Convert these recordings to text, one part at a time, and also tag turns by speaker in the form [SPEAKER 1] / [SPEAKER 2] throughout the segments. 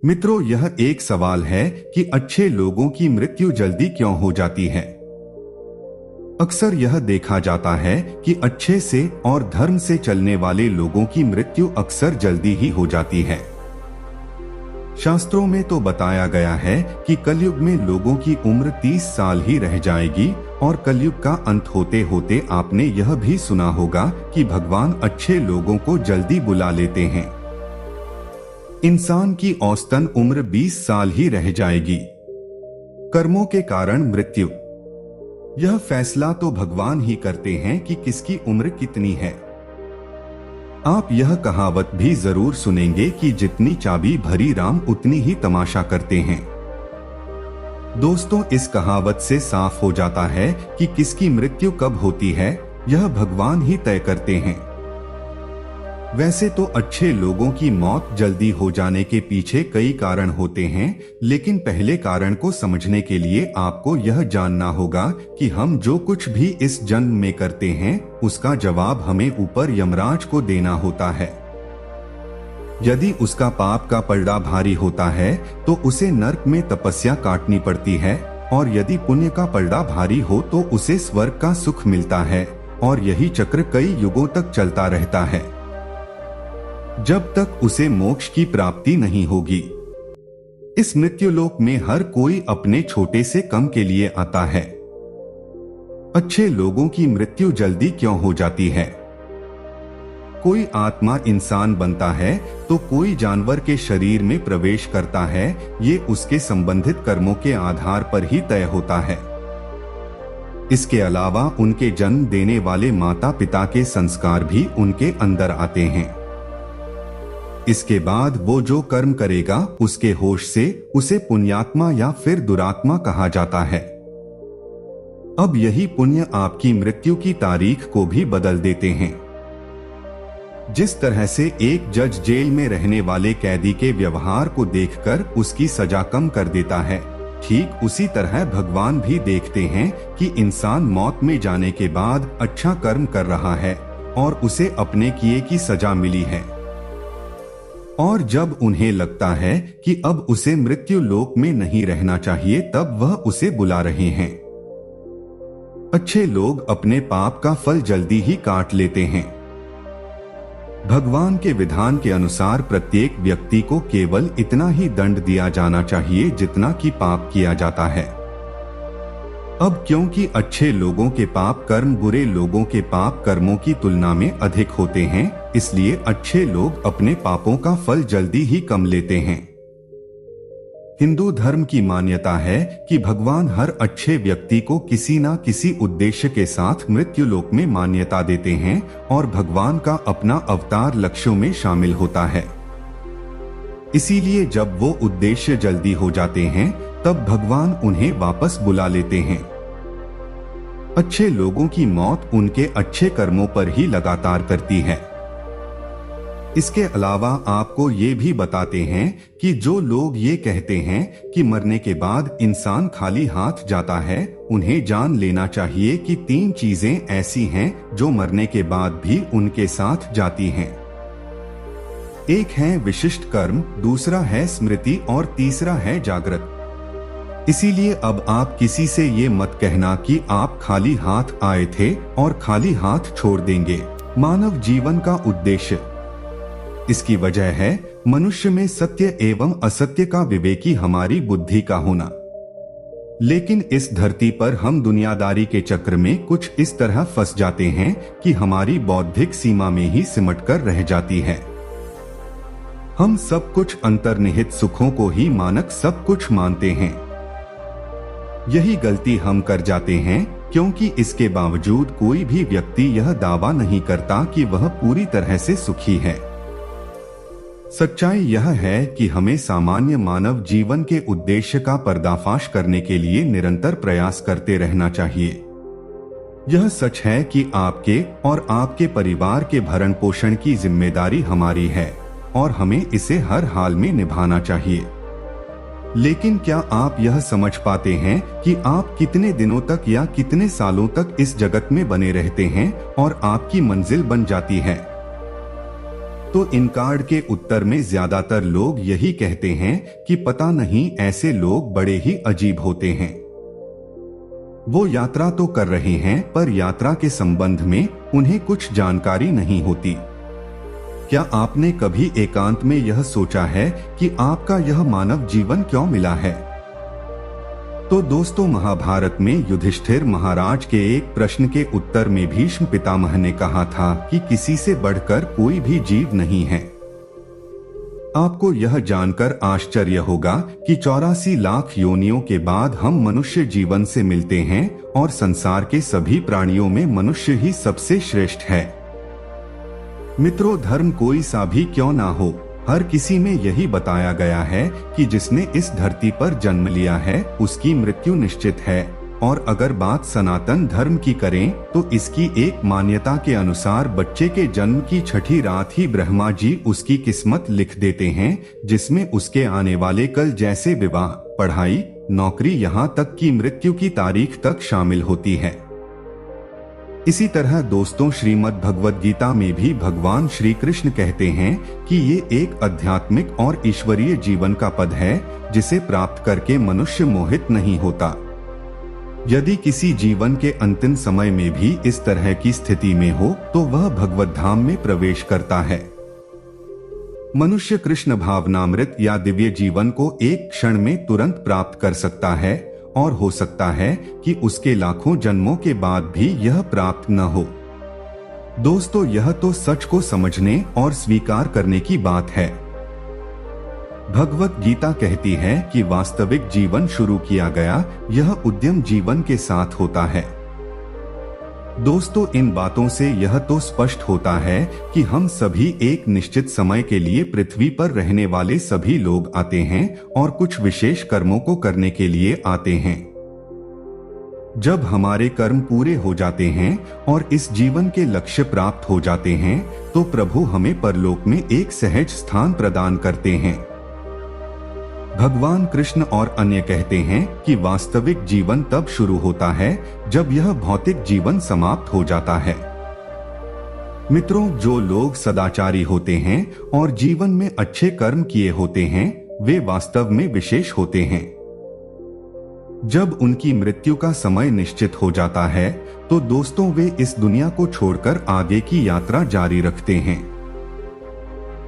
[SPEAKER 1] मित्रों, यह एक सवाल है कि अच्छे लोगों की मृत्यु जल्दी क्यों हो जाती है। अक्सर यह देखा जाता है कि अच्छे से और धर्म से चलने वाले लोगों की मृत्यु अक्सर जल्दी ही हो जाती है। शास्त्रों में तो बताया गया है कि कलयुग में लोगों की उम्र 30 साल ही रह जाएगी और कलयुग का अंत होते होते आपने यह भी सुना होगा कि भगवान अच्छे लोगों को जल्दी बुला लेते हैं। इंसान की औसतन उम्र 20 साल ही रह जाएगी। कर्मों के कारण मृत्यु, यह फैसला तो भगवान ही करते हैं कि किसकी उम्र कितनी है। आप यह कहावत भी जरूर सुनेंगे कि जितनी चाबी भरी राम उतनी ही तमाशा करते हैं। दोस्तों, इस कहावत से साफ हो जाता है कि किसकी मृत्यु कब होती है, यह भगवान ही तय करते हैं। वैसे तो अच्छे लोगों की मौत जल्दी हो जाने के पीछे कई कारण होते हैं, लेकिन पहले कारण को समझने के लिए आपको यह जानना होगा कि हम जो कुछ भी इस जन्म में करते हैं उसका जवाब हमें ऊपर यमराज को देना होता है। यदि उसका पाप का पलड़ा भारी होता है तो उसे नरक में तपस्या काटनी पड़ती है, और यदि पुण्य का पलड़ा भारी हो तो उसे स्वर्ग का सुख मिलता है, और यही चक्र कई युगों तक चलता रहता है जब तक उसे मोक्ष की प्राप्ति नहीं होगी। इस मृत्युलोक में हर कोई अपने छोटे से कम के लिए आता है। अच्छे लोगों की मृत्यु जल्दी क्यों हो जाती है? कोई आत्मा इंसान बनता है तो कोई जानवर के शरीर में प्रवेश करता है, ये उसके संबंधित कर्मों के आधार पर ही तय होता है। इसके अलावा उनके जन्म देने वाले माता पिता के संस्कार भी उनके अंदर आते हैं। इसके बाद वो जो कर्म करेगा उसके होश से उसे पुण्यात्मा या फिर दुरात्मा कहा जाता है। अब यही पुण्य आपकी मृत्यु की तारीख को भी बदल देते हैं। जिस तरह से एक जज जेल में रहने वाले कैदी के व्यवहार को देखकर उसकी सजा कम कर देता है, ठीक उसी तरह भगवान भी देखते हैं कि इंसान मौत में जाने के बाद अच्छा कर्म कर रहा है और उसे अपने किए की सजा मिली है, और जब उन्हें लगता है कि अब उसे मृत्यु लोक में नहीं रहना चाहिए तब वह उसे बुला रहे हैं। अच्छे लोग अपने पाप का फल जल्दी ही काट लेते हैं। भगवान के विधान के अनुसार प्रत्येक व्यक्ति को केवल इतना ही दंड दिया जाना चाहिए जितना कि पाप किया जाता है। अब क्योंकि अच्छे लोगों के पाप कर्म बुरे लोगों के पाप कर्मों की तुलना में अधिक होते हैं, इसलिए अच्छे लोग अपने पापों का फल जल्दी ही कम लेते हैं। हिंदू धर्म की मान्यता है कि भगवान हर अच्छे व्यक्ति को किसी न किसी उद्देश्य के साथ मृत्युलोक में मान्यता देते हैं, और भगवान का अपना अवतार लक्ष्यों में शामिल होता है। इसीलिए जब वो उद्देश्य जल्दी हो जाते हैं तब भगवान उन्हें वापस बुला लेते हैं। अच्छे लोगों की मौत उनके अच्छे कर्मों पर ही लगातार करती है। इसके अलावा आपको ये भी बताते हैं कि जो लोग ये कहते हैं कि मरने के बाद इंसान खाली हाथ जाता है, उन्हें जान लेना चाहिए कि 3 चीजें ऐसी हैं जो मरने के बाद भी उनके साथ जाती हैं। एक है विशिष्ट कर्म, दूसरा है स्मृति और तीसरा है जागृत। इसीलिए अब आप किसी से ये मत कहना कि आप खाली हाथ आए थे और खाली हाथ छोड़ देंगे। मानव जीवन का उद्देश्य, इसकी वजह है मनुष्य में सत्य एवं असत्य का विवेकी हमारी बुद्धि का होना। लेकिन इस धरती पर हम दुनियादारी के चक्र में कुछ इस तरह फंस जाते हैं कि हमारी बौद्धिक सीमा में ही सिमटकर रह जाती है। हम सब कुछ अंतर्निहित सुखों को ही मानक सब कुछ मानते हैं। यही गलती हम कर जाते हैं, क्योंकि इसके बावजूद कोई भी व्यक्ति यह दावा नहीं करता कि वह पूरी तरह से सुखी है। सच्चाई यह है कि हमें सामान्य मानव जीवन के उद्देश्य का पर्दाफाश करने के लिए निरंतर प्रयास करते रहना चाहिए। यह सच है कि आपके और आपके परिवार के भरण पोषण की जिम्मेदारी हमारी है और हमें इसे हर हाल में निभाना चाहिए। लेकिन क्या आप यह समझ पाते हैं कि आप कितने दिनों तक या कितने सालों तक इस जगत में बने रहते हैं और आपकी मंजिल बन जाती है? तो इन कार्ड के उत्तर में ज्यादातर लोग यही कहते हैं कि पता नहीं, ऐसे लोग बड़े ही अजीब होते हैं। वो यात्रा तो कर रहे हैं पर यात्रा के संबंध में उन्हें कुछ जानकारी नहीं होती। क्या आपने कभी एकांत में यह सोचा है कि आपका यह मानव जीवन क्यों मिला है? तो दोस्तों, महाभारत में युधिष्ठिर महाराज के एक प्रश्न के उत्तर में भीष्म पितामह ने कहा था कि किसी से बढ़कर कोई भी जीव नहीं है। आपको यह जानकर आश्चर्य होगा कि 84 लाख योनियों के बाद हम मनुष्य जीवन से मिलते हैं और संसार के सभी प्राणियों में मनुष्य ही सबसे श्रेष्ठ है। मित्रों, धर्म कोई सा भी क्यों ना हो, हर किसी में यही बताया गया है कि जिसने इस धरती पर जन्म लिया है उसकी मृत्यु निश्चित है। और अगर बात सनातन धर्म की करें तो इसकी एक मान्यता के अनुसार बच्चे के जन्म की छठी रात ही ब्रह्मा जी उसकी किस्मत लिख देते हैं, जिसमें उसके आने वाले कल जैसे विवाह, पढ़ाई, नौकरी, यहाँ तक कि मृत्यु की तारीख तक शामिल होती है। इसी तरह दोस्तों, श्रीमद् भगवद गीता में भी भगवान श्री कृष्ण कहते हैं कि ये एक आध्यात्मिक और ईश्वरीय जीवन का पद है जिसे प्राप्त करके मनुष्य मोहित नहीं होता। यदि किसी जीवन के अंतिम समय में भी इस तरह की स्थिति में हो तो वह भगवत धाम में प्रवेश करता है। मनुष्य कृष्ण भावनामृत या दिव्य जीवन को एक क्षण में तुरंत प्राप्त कर सकता है और हो सकता है कि उसके लाखों जन्मों के बाद भी यह प्राप्त न हो। दोस्तों, यह तो सच को समझने और स्वीकार करने की बात है। भगवत गीता कहती है कि वास्तविक जीवन शुरू किया गया यह उद्यम जीवन के साथ होता है। दोस्तों, इन बातों से यह तो स्पष्ट होता है कि हम सभी एक निश्चित समय के लिए पृथ्वी पर रहने वाले सभी लोग आते हैं और कुछ विशेष कर्मों को करने के लिए आते हैं। जब हमारे कर्म पूरे हो जाते हैं और इस जीवन के लक्ष्य प्राप्त हो जाते हैं तो प्रभु हमें परलोक में एक सहज स्थान प्रदान करते हैं। भगवान कृष्ण और अन्य कहते हैं कि वास्तविक जीवन तब शुरू होता है जब यह भौतिक जीवन समाप्त हो जाता है। मित्रों, जो लोग सदाचारी होते हैं और जीवन में अच्छे कर्म किए होते हैं वे वास्तव में विशेष होते हैं। जब उनकी मृत्यु का समय निश्चित हो जाता है तो दोस्तों वे इस दुनिया को छोड़कर आगे की यात्रा जारी रखते हैं।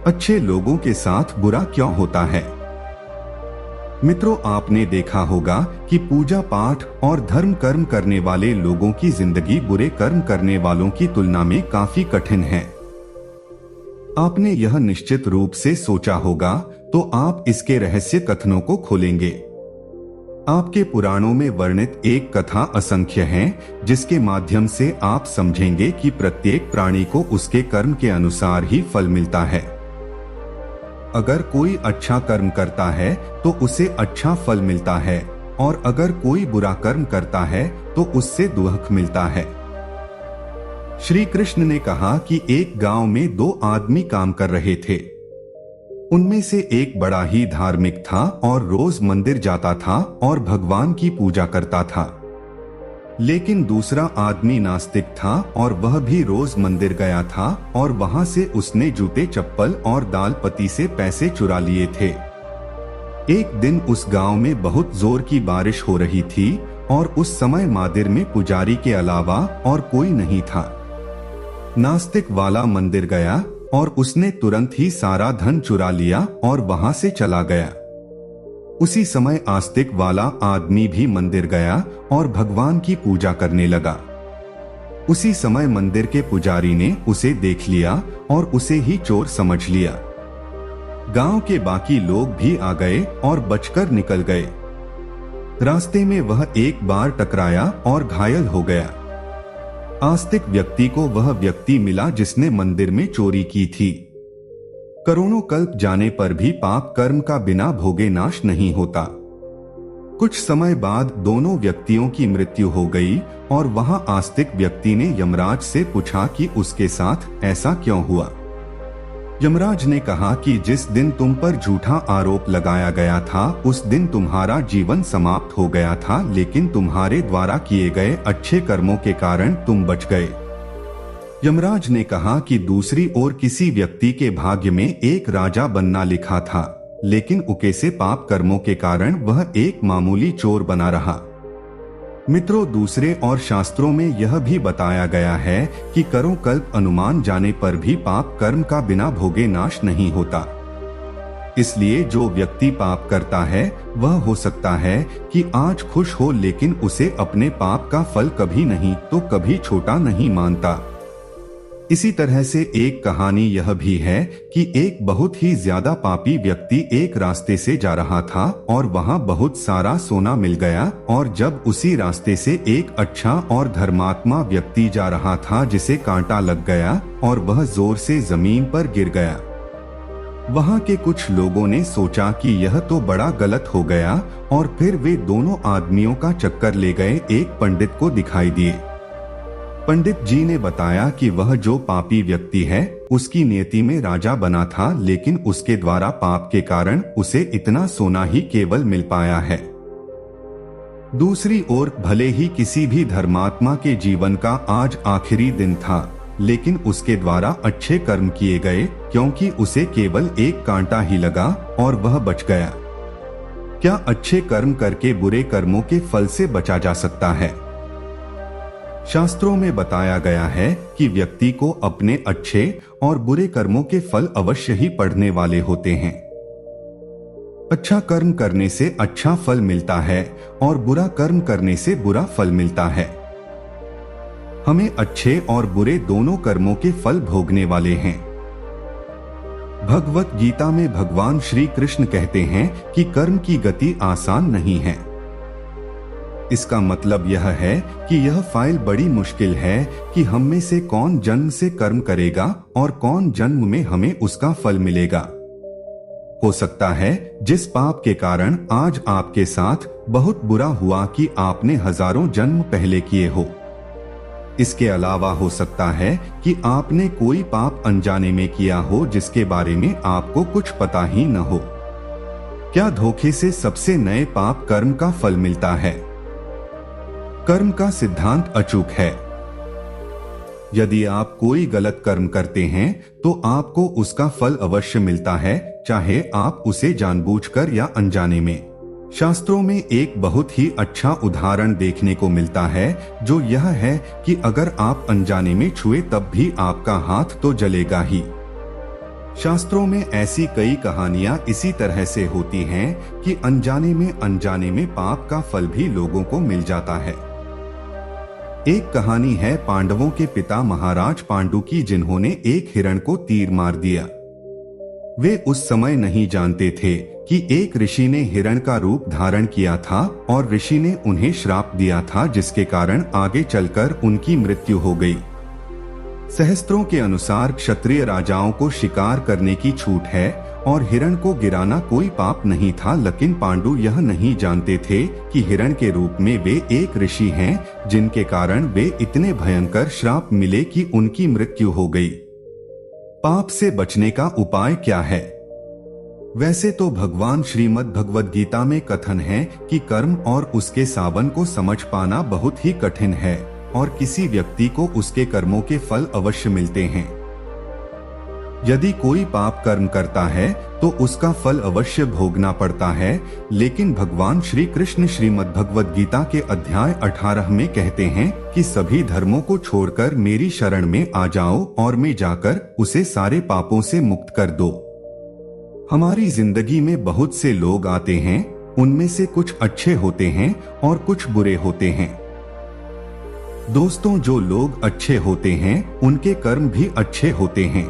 [SPEAKER 1] अच्छे लोगों के साथ बुरा क्यों होता है? मित्रों, आपने देखा होगा कि पूजा पाठ और धर्म कर्म करने वाले लोगों की जिंदगी बुरे कर्म करने वालों की तुलना में काफी कठिन है। आपने यह निश्चित रूप से सोचा होगा, तो आप इसके रहस्य कथनों को खोलेंगे। आपके पुराणों में वर्णित एक कथा असंख्य है जिसके माध्यम से आप समझेंगे कि प्रत्येक प्राणी को उसके कर्म के अनुसार ही फल मिलता है। अगर कोई अच्छा कर्म करता है तो उसे अच्छा फल मिलता है और अगर कोई बुरा कर्म करता है तो उससे दुख मिलता है। श्री कृष्ण ने कहा कि एक गांव में 2 आदमी काम कर रहे थे। उनमें से एक बड़ा ही धार्मिक था और रोज मंदिर जाता था और भगवान की पूजा करता था, लेकिन दूसरा आदमी नास्तिक था और वह भी रोज मंदिर गया था और वहां से उसने जूते, चप्पल और दाल पत्ती से पैसे चुरा लिए थे। एक दिन उस गांव में बहुत जोर की बारिश हो रही थी और उस समय मंदिर में पुजारी के अलावा और कोई नहीं था। नास्तिक वाला मंदिर गया और उसने तुरंत ही सारा धन चुरा लिया और वहां से चला गया। उसी समय आस्तिक वाला आदमी भी मंदिर गया और भगवान की पूजा करने लगा। उसी समय मंदिर के पुजारी ने उसे देख लिया और उसे ही चोर समझ लिया। गांव के बाकी लोग भी आ गए और बचकर निकल गए। रास्ते में वह एक बार टकराया और घायल हो गया। आस्तिक व्यक्ति को वह व्यक्ति मिला जिसने मंदिर में चोरी की थी। करोड़ों कल्प जाने पर भी पाप कर्म का बिना भोगे नाश नहीं होता। कुछ समय बाद दोनों व्यक्तियों की मृत्यु हो गई और वहां आस्तिक व्यक्ति ने यमराज से पूछा कि उसके साथ ऐसा क्यों हुआ। यमराज ने कहा कि जिस दिन तुम पर झूठा आरोप लगाया गया था उस दिन तुम्हारा जीवन समाप्त हो गया था, लेकिन तुम्हारे द्वारा किए गए अच्छे कर्मों के कारण तुम बच गए। यमराज ने कहा कि दूसरी ओर किसी व्यक्ति के भाग्य में एक राजा बनना लिखा था, लेकिन उके से पाप कर्मों के कारण वह एक मामूली चोर बना रहा। मित्रों, दूसरे और शास्त्रों में यह भी बताया गया है कि करो कल्प अनुमान जाने पर भी पाप कर्म का बिना भोगे नाश नहीं होता। इसलिए जो व्यक्ति पाप करता है वह हो सकता है कि आज खुश हो, लेकिन उसे अपने पाप का फल कभी नहीं तो कभी छोटा नहीं मानता। इसी तरह से एक कहानी यह भी है कि एक बहुत ही ज्यादा पापी व्यक्ति एक रास्ते से जा रहा था और वहां बहुत सारा सोना मिल गया, और जब उसी रास्ते से एक अच्छा और धर्मात्मा व्यक्ति जा रहा था जिसे कांटा लग गया और वह जोर से जमीन पर गिर गया। वहां के कुछ लोगों ने सोचा कि यह तो बड़ा गलत हो गया, और फिर वे दोनों आदमियों का चक्कर ले गए एक पंडित को दिखाई दिए। पंडित जी ने बताया कि वह जो पापी व्यक्ति है उसकी नियति में राजा बना था, लेकिन उसके द्वारा पाप के कारण उसे इतना सोना ही केवल मिल पाया है। दूसरी ओर भले ही किसी भी धर्मात्मा के जीवन का आज आखिरी दिन था, लेकिन उसके द्वारा अच्छे कर्म किए गए, क्योंकि उसे केवल एक कांटा ही लगा और वह बच गया। क्या अच्छे कर्म करके बुरे कर्मों के फल से बचा जा सकता है? शास्त्रों में बताया गया है कि व्यक्ति को अपने अच्छे और बुरे कर्मों के फल अवश्य ही पड़ने वाले होते हैं। अच्छा कर्म करने से अच्छा फल मिलता है और बुरा कर्म करने से बुरा फल मिलता है। हमें अच्छे और बुरे दोनों कर्मों के फल भोगने वाले हैं। भगवत गीता में भगवान श्री कृष्ण कहते हैं कि कर्म की गति आसान नहीं है। इसका मतलब यह है कि यह फाइल बड़ी मुश्किल है कि हम में से कौन जन्म से कर्म करेगा और कौन जन्म में हमें उसका फल मिलेगा। हो सकता है जिस पाप के कारण आज आपके साथ बहुत बुरा हुआ कि आपने हजारों जन्म पहले किए हो। इसके अलावा हो सकता है कि आपने कोई पाप अनजाने में किया हो जिसके बारे में आपको कुछ पता ही न हो। क्या धोखे से सबसे नए पाप कर्म का फल मिलता है? कर्म का सिद्धांत अचूक है। यदि आप कोई गलत कर्म करते हैं तो आपको उसका फल अवश्य मिलता है, चाहे आप उसे जानबूझकर या अनजाने में। शास्त्रों में एक बहुत ही अच्छा उदाहरण देखने को मिलता है, जो यह है कि अगर आप अनजाने में छुए तब भी आपका हाथ तो जलेगा ही। शास्त्रों में ऐसी कई कहानियां इसी तरह से होती हैं कि अनजाने में पाप का फल भी लोगों को मिल जाता है। एक कहानी है पांडवों के पिता महाराज पांडु की, जिन्होंने एक हिरण को तीर मार दिया। वे उस समय नहीं जानते थे कि एक ऋषि ने हिरण का रूप धारण किया था और ऋषि ने उन्हें श्राप दिया था, जिसके कारण आगे चलकर उनकी मृत्यु हो गई। सहस्त्रों के अनुसार क्षत्रिय राजाओं को शिकार करने की छूट है और हिरण को गिराना कोई पाप नहीं था, लेकिन पांडु यह नहीं जानते थे कि हिरण के रूप में वे एक ऋषि हैं, जिनके कारण वे इतने भयंकर श्राप मिले कि उनकी मृत्यु हो गई। पाप से बचने का उपाय क्या है? वैसे तो भगवान श्रीमद् भगवद गीता में कथन है कि कर्म और उसके सावन को समझ पाना बहुत ही कठिन है और किसी व्यक्ति को उसके कर्मों के फल अवश्य मिलते हैं। यदि कोई पाप कर्म करता है तो उसका फल अवश्य भोगना पड़ता है, लेकिन भगवान श्री कृष्ण श्रीमद् भगवद गीता के अध्याय 18 में कहते हैं कि सभी धर्मों को छोड़कर मेरी शरण में आ जाओ और मैं जाकर उसे सारे पापों से मुक्त कर दो। हमारी जिंदगी में बहुत से लोग आते हैं, उनमें से कुछ अच्छे होते हैं और कुछ बुरे होते हैं। दोस्तों, जो लोग अच्छे होते हैं उनके कर्म भी अच्छे होते हैं।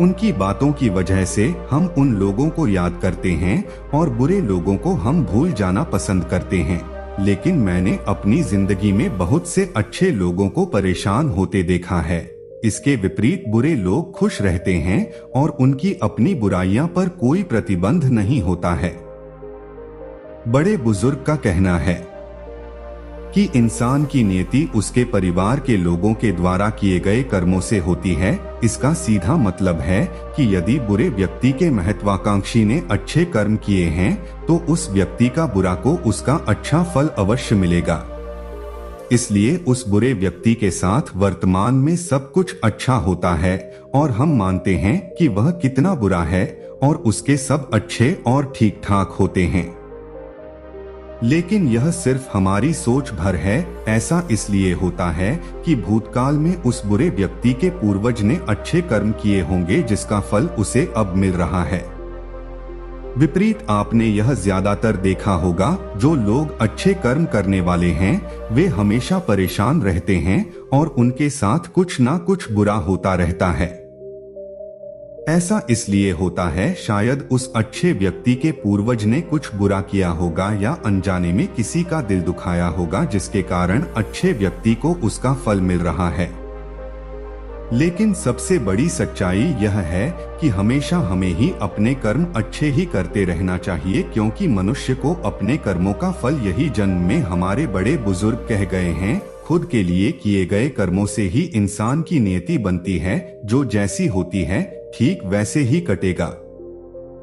[SPEAKER 1] उनकी बातों की वजह से हम उन लोगों को याद करते हैं और बुरे लोगों को हम भूल जाना पसंद करते हैं। लेकिन मैंने अपनी जिंदगी में बहुत से अच्छे लोगों को परेशान होते देखा है। इसके विपरीत बुरे लोग खुश रहते हैं और उनकी अपनी बुराइयां पर कोई प्रतिबंध नहीं होता है। बड़े बुजुर्ग का कहना है कि इंसान की नियति उसके परिवार के लोगों के द्वारा किए गए कर्मों से होती है। इसका सीधा मतलब है कि यदि बुरे व्यक्ति के महत्वाकांक्षी ने अच्छे कर्म किए हैं तो उस व्यक्ति का बुरा को उसका अच्छा फल अवश्य मिलेगा। इसलिए उस बुरे व्यक्ति के साथ वर्तमान में सब कुछ अच्छा होता है और हम मानते हैं कि वह कितना बुरा है और उसके सब अच्छे और ठीक ठाक होते हैं। लेकिन यह सिर्फ हमारी सोच भर है। ऐसा इसलिए होता है कि भूतकाल में उस बुरे व्यक्ति के पूर्वज ने अच्छे कर्म किए होंगे जिसका फल उसे अब मिल रहा है। विपरीत आपने यह ज्यादातर देखा होगा, जो लोग अच्छे कर्म करने वाले हैं वे हमेशा परेशान रहते हैं और उनके साथ कुछ ना कुछ बुरा होता रहता है। ऐसा इसलिए होता है शायद उस अच्छे व्यक्ति के पूर्वज ने कुछ बुरा किया होगा या अनजाने में किसी का दिल दुखाया होगा जिसके कारण अच्छे व्यक्ति को उसका फल मिल रहा है। लेकिन सबसे बड़ी सच्चाई यह है कि हमेशा हमें ही अपने कर्म अच्छे ही करते रहना चाहिए, क्योंकि मनुष्य को अपने कर्मों का फल यही जन्म में हमारे बड़े बुजुर्ग कह गए हैं। खुद के लिए किए गए कर्मों से ही इंसान की नियति बनती है, जो जैसी होती है ठीक वैसे ही कटेगा।